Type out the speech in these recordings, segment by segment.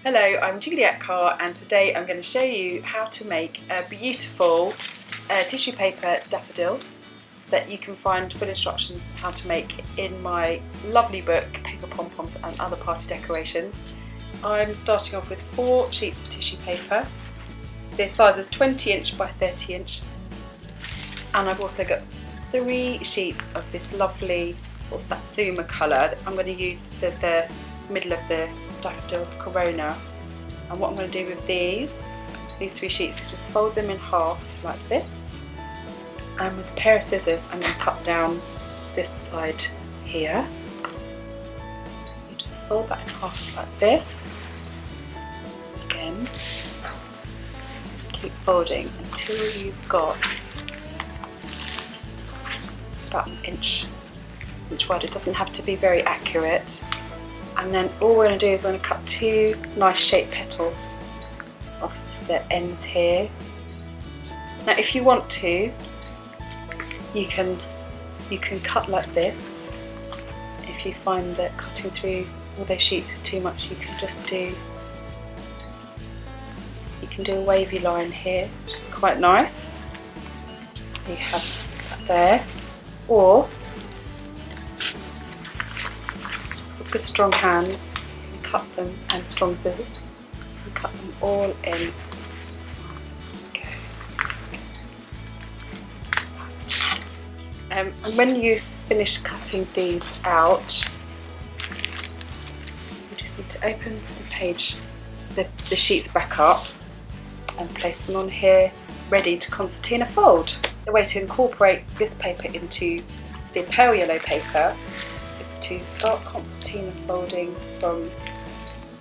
Hello, I'm Juliet Carr and today I'm going to show you how to make a beautiful tissue paper daffodil that you can find full instructions on how to make in my lovely book, Paper Pom-Poms and Other Party Decorations. I'm starting off with 4 sheets of tissue paper. Their size is 20 inch by 30 inch, and I've also got 3 sheets of this lovely sort of satsuma colour that I'm going to use for the middle of the daffodil corona. And what I'm going to do with these 3 sheets is just fold them in half like this, and with a pair of scissors I'm going to cut down this side here. You just fold that in half like this. Again, keep folding until you've got about an inch wide. It doesn't have to be very accurate. And then all we're going to do is we're going to cut 2 nice shaped petals off the ends here. Now if you want to, you can cut like this. If you find that cutting through all those sheets is too much, you can just do a wavy line here, which is quite nice. You have that there. Or good strong hands, you can cut them, and strong scissors, you can cut them all in. Okay. And when you finish cutting these out, you just need to open the page, the sheets back up and place them on here, ready to concertina fold. The way to incorporate this paper into the pale yellow paper is to start concertina folding from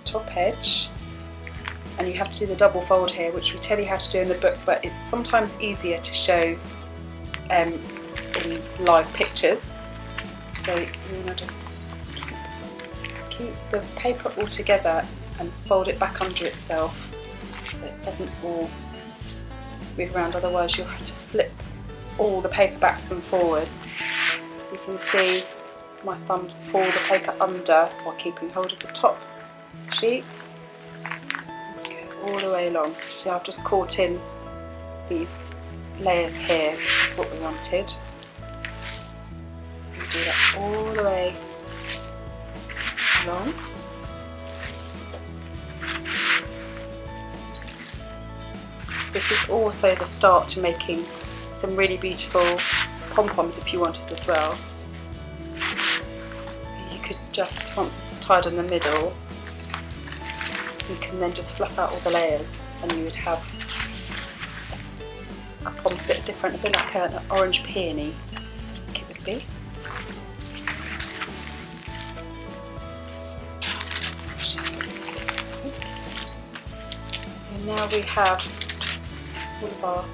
top edge, and you have to do the double fold here, which we tell you how to do in the book, but it's sometimes easier to show in live pictures. So you want to just keep the paper all together and fold it back under itself so it doesn't all move around, otherwise you'll have to flip all the paper backwards and forwards. You can see my thumb pull the paper under while keeping hold of the top sheets. Okay, all the way along. So I've just caught in these layers here, which is what we wanted. You do that all the way along. This is also the start to making some really beautiful pom-poms if you wanted as well. You could just, once this is tied in the middle, you can then just fluff out all the layers and you would have a pom a bit different, a bit like an orange peony, I think it would be. And now we have all of our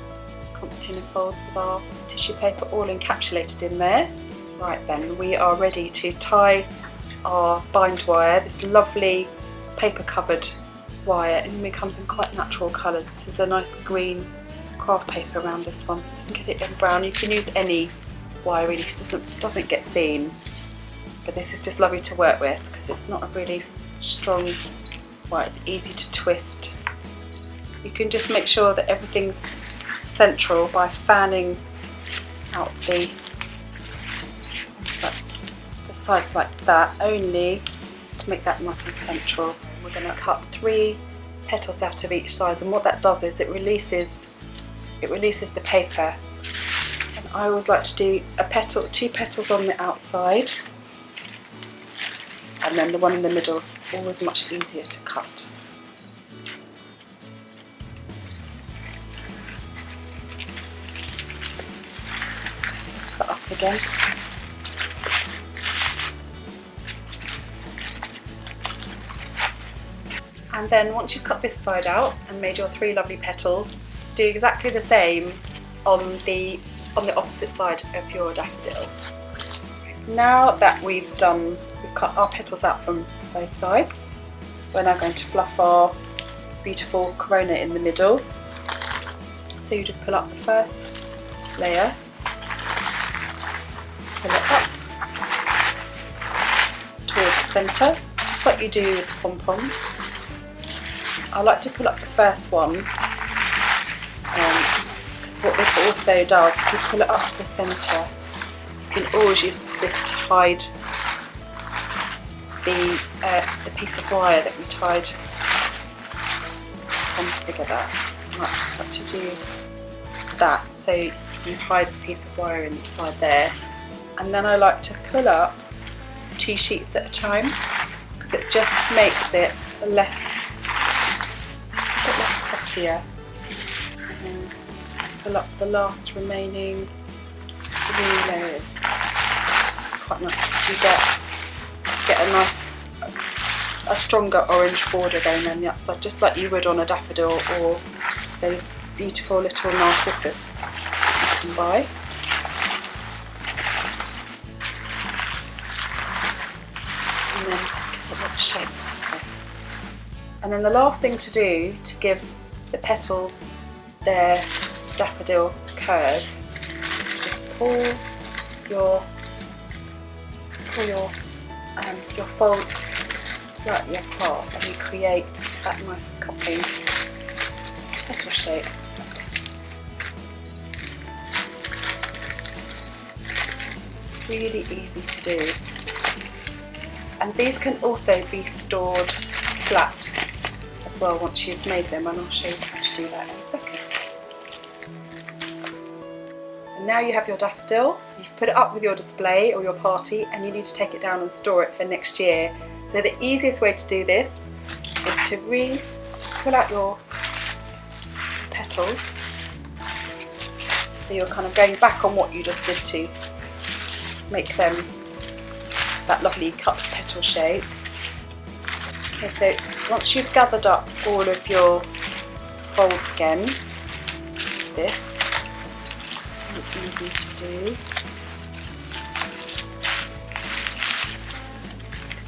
concertina folds with our tissue paper all encapsulated in there. Right then, we are ready to tie our bind wire, this lovely paper covered wire, and it comes in quite natural colours. This is a nice green craft paper around this one. You can get it in brown. You can use any wire really, because it doesn't get seen. But this is just lovely to work with because it's not a really strong wire, it's easy to twist. You can just make sure that everything's central by fanning out the sides like that, only to make that nice and central. We're going to cut 3 petals out of each side, and what that does is it releases the paper. And I always like to do 2 petals on the outside, and then the one in the middle, always much easier to cut. Just cut up again. And then once you've cut this side out and made your 3 lovely petals, do exactly the same on the opposite side of your daffodil. Now that we've cut our petals out from both sides, we're now going to fluff our beautiful corona in the middle. So you just pull up the first layer, pull it up towards the centre, just like you do with the pom-poms. I like to pull up the first one, because what this also does, if you pull it up to the centre, you can always use this to hide the piece of wire that we tied ends together. I might just like to do that, so you hide the piece of wire inside there. And then I like to pull up 2 sheets at a time, because it just makes it a bit less fussier. And pull up the last remaining 3 layers. Quite nice, because you get a stronger orange border going on the outside, just like you would on a daffodil or those beautiful little narcissus you can buy. And then just give it a little shape. And then the last thing to do to give the petals their daffodil curve, just pull your folds slightly apart, and you create that nice cupping petal shape. Really easy to do. And these can also be stored flat as well once you've made them, and I'll show you how to do that in a second. And now you have your daffodil, you've put it up with your display or your party, and you need to take it down and store it for next year. So the easiest way to do this is to pull out your petals. So you're kind of going back on what you just did to make them that lovely cut petal shape. Okay, so once you've gathered up all of your folds again, this is easy to do.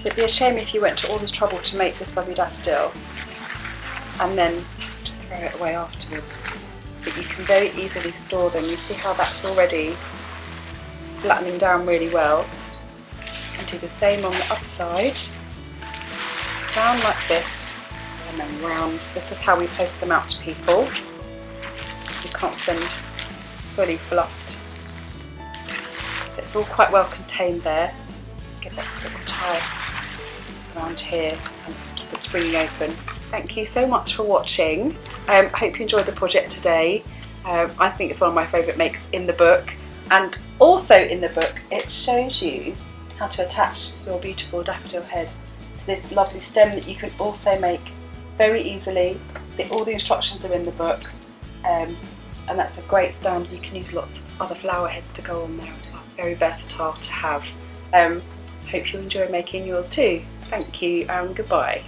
It'd be a shame if you went to all this trouble to make this lovely daffodil and then to throw it away afterwards. But you can very easily store them. You see how that's already flattening down really well. And do the same on the other side. Down like this and then round. This is how we post them out to people. You can't send fully fluffed. It's all quite well contained there. Let's give that a little tie around here and stop it springing open. Thank you so much for watching. I hope you enjoyed the project today. I think it's one of my favourite makes in the book, and also in the book it shows you how to attach your beautiful daffodil head to this lovely stem that you can also make very easily. All the instructions are in the book, and that's a great stand. You can use lots of other flower heads to go on there as well. Very versatile to have. Hope you enjoy making yours too. Thank you and goodbye.